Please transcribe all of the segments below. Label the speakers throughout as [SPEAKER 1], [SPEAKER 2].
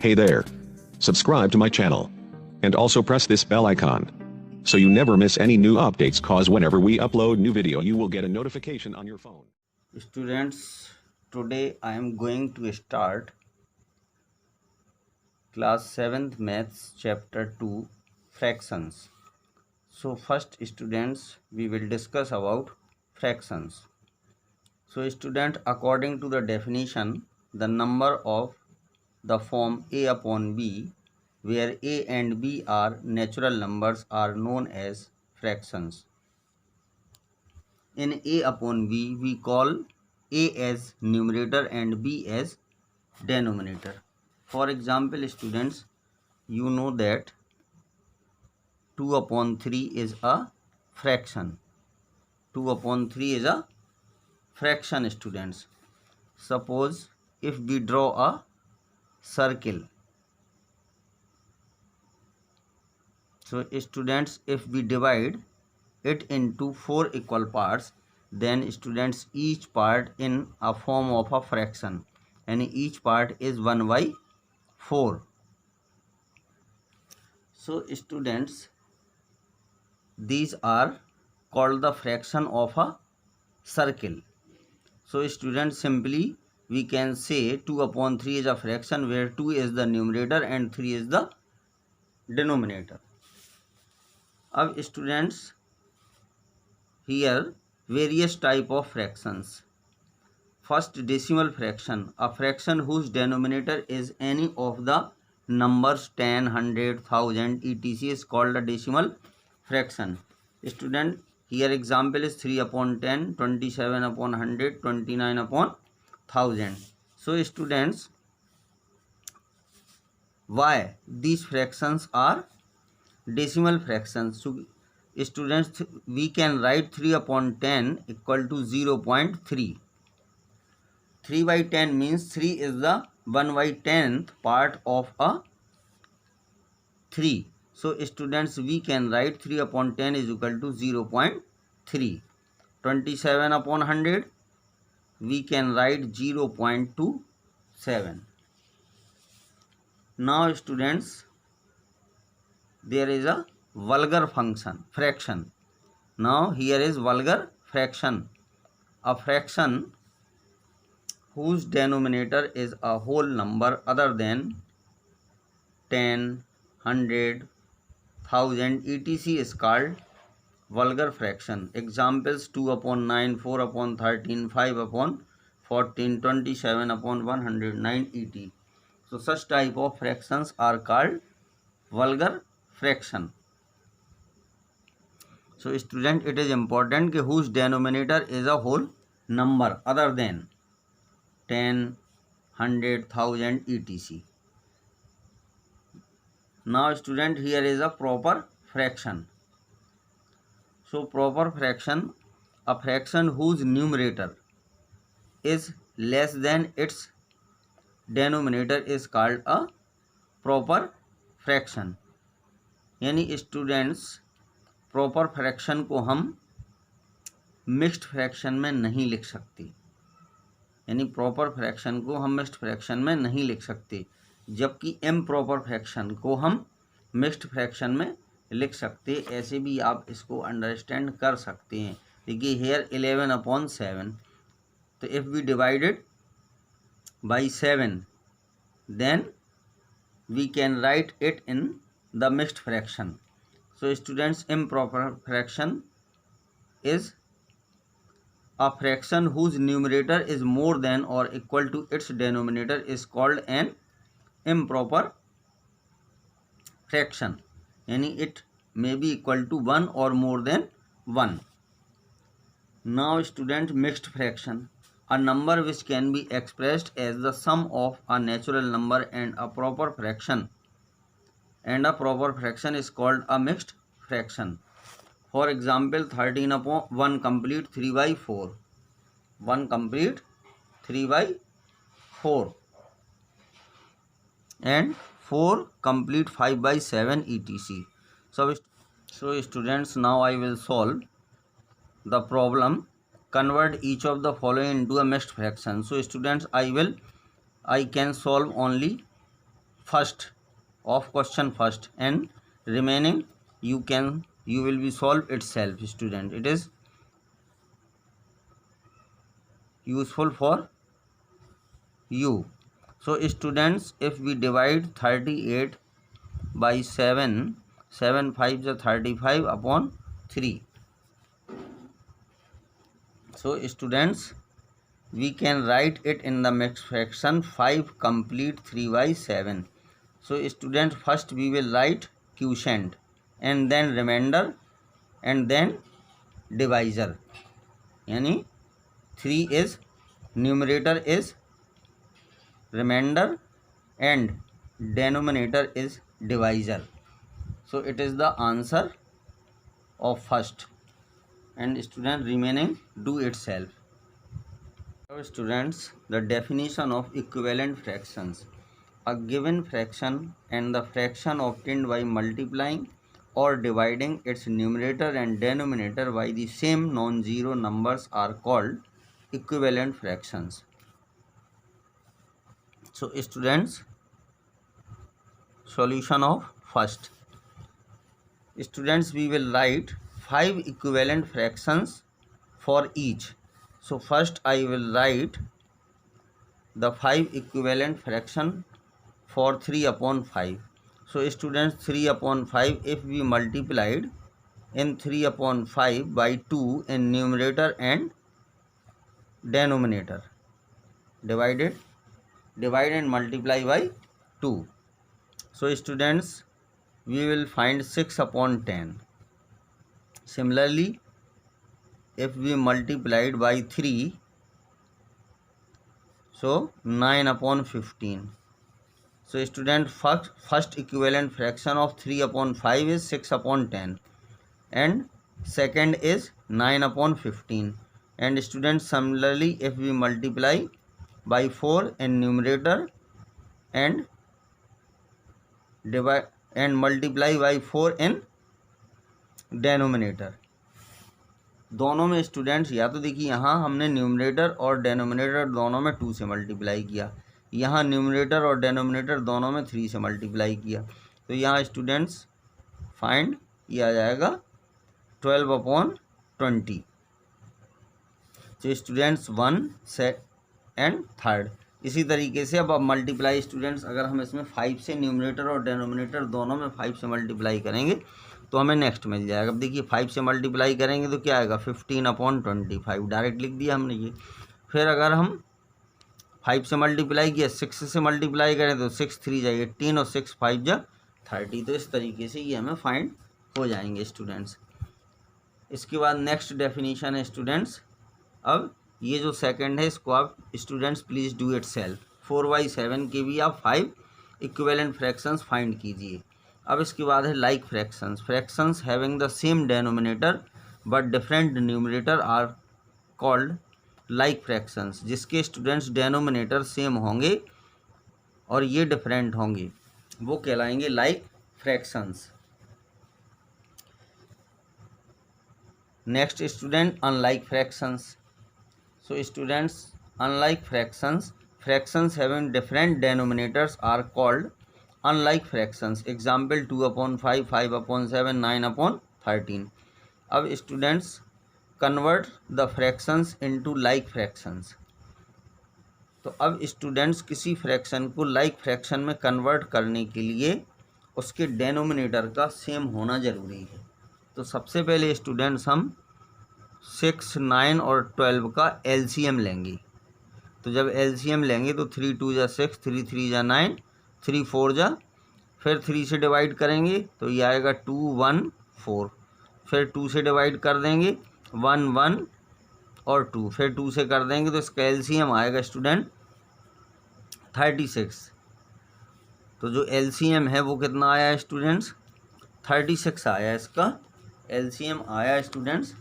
[SPEAKER 1] Hey there. Subscribe to my channel. And also press this bell icon. So you never miss any new updates, cause whenever we upload new video you will get a notification on your phone.
[SPEAKER 2] Students, today I am going to start class 7th maths chapter 2 fractions. So first students, we will discuss about fractions. So student, according to the definition, the number of the form a upon b, where a and b are natural numbers, are known as fractions. In a upon b, we call a as numerator and b as denominator. For example, students, you know that 2 upon 3 is a fraction. 2 upon 3 is a fraction, students. Suppose if we draw a circle. So students, if we divide it into 4 equal parts, then students, each part in a form of a fraction, and each part is 1 by 4. So students, these are called the fraction of a circle. So students, simply we can say 2 upon 3 is a fraction where 2 is the numerator and 3 is the denominator. Now students, here various type of fractions. First, decimal fraction, a fraction whose denominator is any of the numbers 10, 100, 1000, etc. is called a decimal fraction. Student, here example is 3 upon 10, 27 upon 100, 29 upon 1000. So students, why these fractions are decimal fractions? So students, we can write 3 upon 10 equal to 0.3. 3 by 10 means 3 is the 1 by 10th part of a 3. So students, we can write 3 upon 10 is equal to 0.3. 27 upon 100, we can write 0.27. Now students, there is a vulgar fraction. Now here is vulgar fraction, a fraction whose denominator is a whole number other than 10, 100, 1000, etc. is called vulgar fraction. Examples: 2 upon 9, 4 upon 13, 5 upon 14, 27 upon 109, etc. So such type of fractions are called vulgar fraction. So student, it is important कि whose denominator is a whole number other than 10, 100, 1000, etc. Now student, here is a proper fraction. So proper fraction, a fraction whose numerator is less than its denominator is called a proper fraction. यानी students, proper fraction को हम mixed fraction में नहीं लिख सकते. यानी proper fraction को हम मिक्स्ड फ्रैक्शन में नहीं लिख सकते, जबकि एम प्रॉपर फ्रैक्शन को हम मिक्स्ड फ्रैक्शन में लिख सकते. ऐसे भी आप इसको अंडरस्टैंड कर सकते हैं. देखिए हेयर 11 अपॉन 7, तो if we divided by 7 then we can write it in the mixed fraction. So students, improper fraction is a fraction whose numerator is more than or equal to its denominator is called an improper fraction. यानी it may be equal to 1 or more than 1. Now student, mixed fraction, a number which can be expressed as the sum of a natural number and a proper fraction. And a proper fraction is called a mixed fraction. For example, 13 upon 1 complete 3 by 4. 1 complete 3 by 4. And 4 complete 5 by 7 etc. So students, now I will solve the problem. Convert each of the following into a mixed fraction. So students, I can solve only first of question first, and remaining you will be solve itself. Student, it is useful for you. So students, if we divide 38 by 7, 7 5 is 35 upon 3. So students, we can write it in the mixed fraction 5 complete 3 by 7. So students, first we will write quotient and then remainder and then divisor. Yani 3 is numerator is remainder and denominator is divisor. So it is the answer of first, and student remaining do itself. Now students, the definition of equivalent fractions. A given fraction and the fraction obtained by multiplying or dividing its numerator and denominator by the same non-zero numbers are called equivalent fractions. So students, solution of first. Students, we will write 5 equivalent fractions for each. So first I will write the 5 equivalent fraction for 3 upon 5. So students, 3 upon 5, if we multiplied in 3 upon 5 by 2 in numerator and denominator, divide and multiply by 2. So students, we will find 6 upon 10. Similarly, if we multiplied by 3, so 9 upon 15. So student, first equivalent fraction of 3 upon 5 is 6 upon 10 and second is 9 upon 15. And student, similarly, if we multiply by 4 in numerator and divide and multiply by 4 in denominator, दोनों में students या तो देखिए यहाँ हमने numerator और denominator दोनों में 2 से मल्टीप्लाई किया, यहाँ न्यूमरेटर और डेनोमिनेटर दोनों में 3 से मल्टीप्लाई किया, तो यहाँ स्टूडेंट्स फाइंड किया जाएगा 12 अपॉन 20. तो स्टूडेंट्स 1 एंड थर्ड. इसी तरीके से अब मल्टीप्लाई स्टूडेंट्स, अगर हम इसमें 5 से न्यूमरेटर और डेनोमिनेटर दोनों में 5 से मल्टीप्लाई करेंगे तो हमें नेक्स्ट मिल जाएगा. अब देखिए 5 से मल्टीप्लाई करेंगे तो क्या आएगा 15 अपॉन 25, डायरेक्ट लिख दिया हमने ये. फिर अगर हम 5 से मल्टीप्लाई किया 6 से मल्टीप्लाई करें तो 6 3 जाए 18 और 6 5 जा 30. तो इस तरीके से ये हमें फाइंड हो जाएंगे स्टूडेंट्स. इसके बाद नेक्स्ट डेफिनेशन है स्टूडेंट्स, अब ये जो सेकंड है इसको आप students please do it self. 4/7 के भी आप 5 इक्विवेलेंट फ्रैक्शंस फाइंड कीजिए. अब इसके बाद है like fractions. Fractions having the same denominator but different numerator are called like fractions. जिसके स्टूडेंट्स डेनोमिनेटर सेम होंगे और ये डिफरेंट होंगे वो कहलाएंगे like fractions. Next student, unlike fractions. So students, unlike fractions having different denominators are called unlike fractions. Example 2 upon 5, 5 upon 7, 9 upon 13. अब students convert the fractions into like fractions. तो अब students किसी फ्रैक्शन को like fraction में convert करने के लिए उसके डेनोमिनेटर का सेम होना ज़रूरी है. तो सबसे पहले स्टूडेंट्स हम 6, 9 और 12 का एलसीएम लेंगे. तो जब एलसीएम लेंगे तो 3 2 जा 6, 3 3 जा 9, 3 4 जा, फिर 3 से डिवाइड करेंगे तो ये आएगा 2 1 4. फिर 2 से डिवाइड कर देंगे 1 1 और 2, फिर 2 से कर देंगे तो इसका एलसीएम आएगा स्टूडेंट 36. तो जो एलसीएम है वो कितना आया है स्टूडेंट्स 36 आया. इसका एलसीएम आया स्टूडेंट्स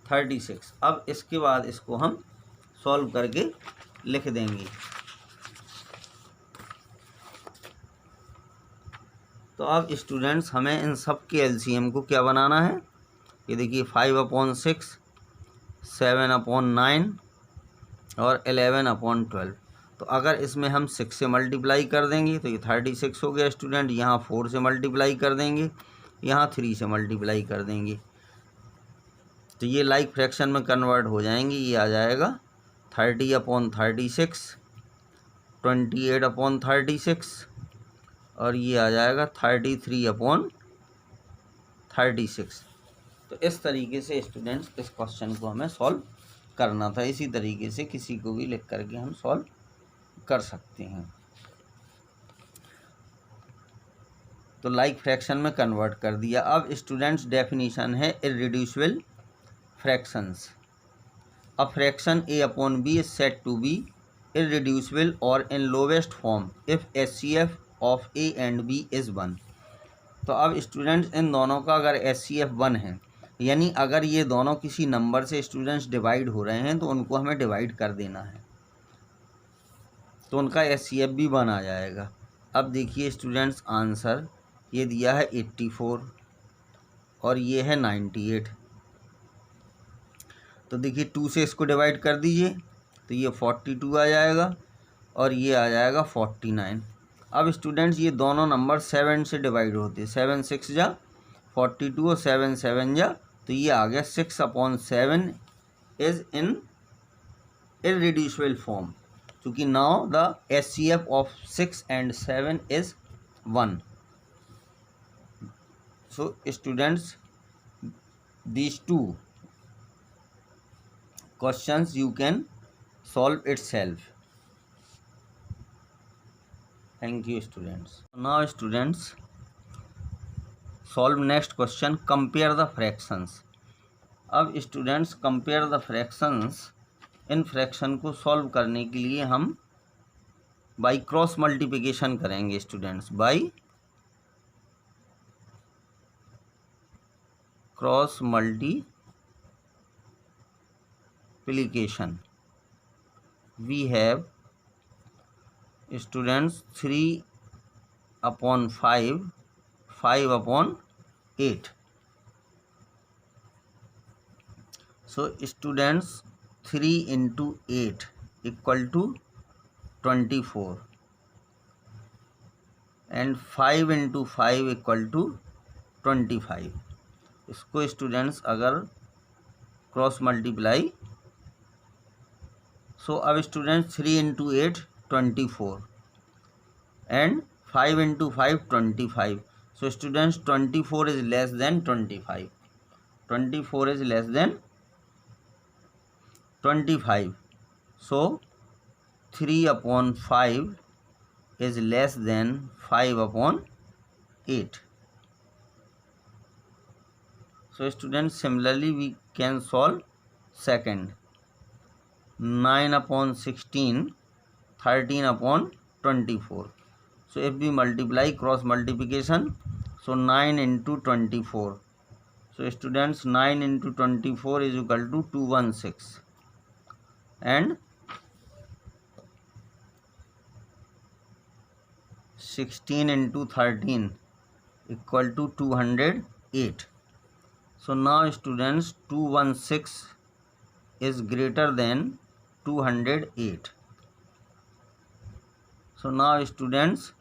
[SPEAKER 2] 36. अब इसके बाद इसको हम सॉल्व करके लिख देंगे. तो अब स्टूडेंट्स हमें इन सब के एलसीएम को क्या बनाना है. ये देखिए 5 अपॉन 6, 7 अपॉन 9 और 11 अपॉन 12. तो अगर इसमें हम 6 से मल्टीप्लाई कर देंगे तो ये 36 हो गया स्टूडेंट। यहाँ 4 से मल्टीप्लाई कर देंगे, यहाँ 3 से मल्टीप्लाई कर देंगे, तो ये लाइक फ्रैक्शन में कन्वर्ट हो जाएंगे। ये आ जाएगा 30/36, 28/36, और ये आ जाएगा 33/36। तो इस तरीके से स्टूडेंट्स इस क्वेश्चन को हमें सॉल्व करना था। इसी तरीके से किसी को भी लिख करके हम सॉल्व कर सकते हैं। तो लाइक फ्रैक्शन में कन्वर्ट कर दिया। अब स्टूडेंट्स डेफिनेशन है irreducible fractions. A fraction a/b is said to be irreducible or in lowest form if HCF of a and b is 1। तो अब स्टूडेंट्स इन दोनों का अगर HCF 1 है, यानी अगर ये दोनों किसी नंबर से स्टूडेंट्स डिवाइड हो रहे हैं तो उनको हमें डिवाइड कर देना है, तो उनका HCF भी 1 आ जाएगा। अब देखिए स्टूडेंट्स आंसर ये दिया है 84 और ये है 98। तो देखिए 2 से इसको डिवाइड कर दीजिए तो ये 42 आ जाएगा और ये आ जाएगा 49। अब स्टूडेंट्स ये दोनों नंबर 7 से डिवाइड होते हैं, 7 6 जा 42 और 7 7 जा, तो ये आ गया 6/7 इज़ इन इररिड्यूसिबल फॉर्म, क्योंकि now the HCF of 6 and 7 is 1। So students these two questions you can solve itself. Thank you students. Now students solve next question, compare the fractions। अब स्टूडेंट्स कंपेयर द फ्रैक्शंस, इन fraction को solve करने के लिए हम by cross multiplication करेंगे students, by cross multiplication. We have students 3/5, 5/8। So students 3 into 8 equal to 24 and 5 into 5 equal to 25। इसको students अगर क्रॉस मल्टीप्लाई, सो अब students 3 into 8 24 and 5 into 5 25। So students 24 is less than 25, 24 is less than 25। So 3/5 is less than 5/8। So students similarly we can solve second, 9/16, 13/24। So if we multiply cross multiplication, so 9 into 24, so students 9 into 24 is equal to 216 and 16 into 13 equal to 208। So now students 216 is greater than 208। So now students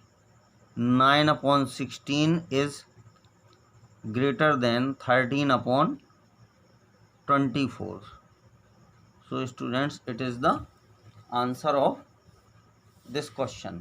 [SPEAKER 2] 9/16 is greater than 13/24। So students it is the answer of this question.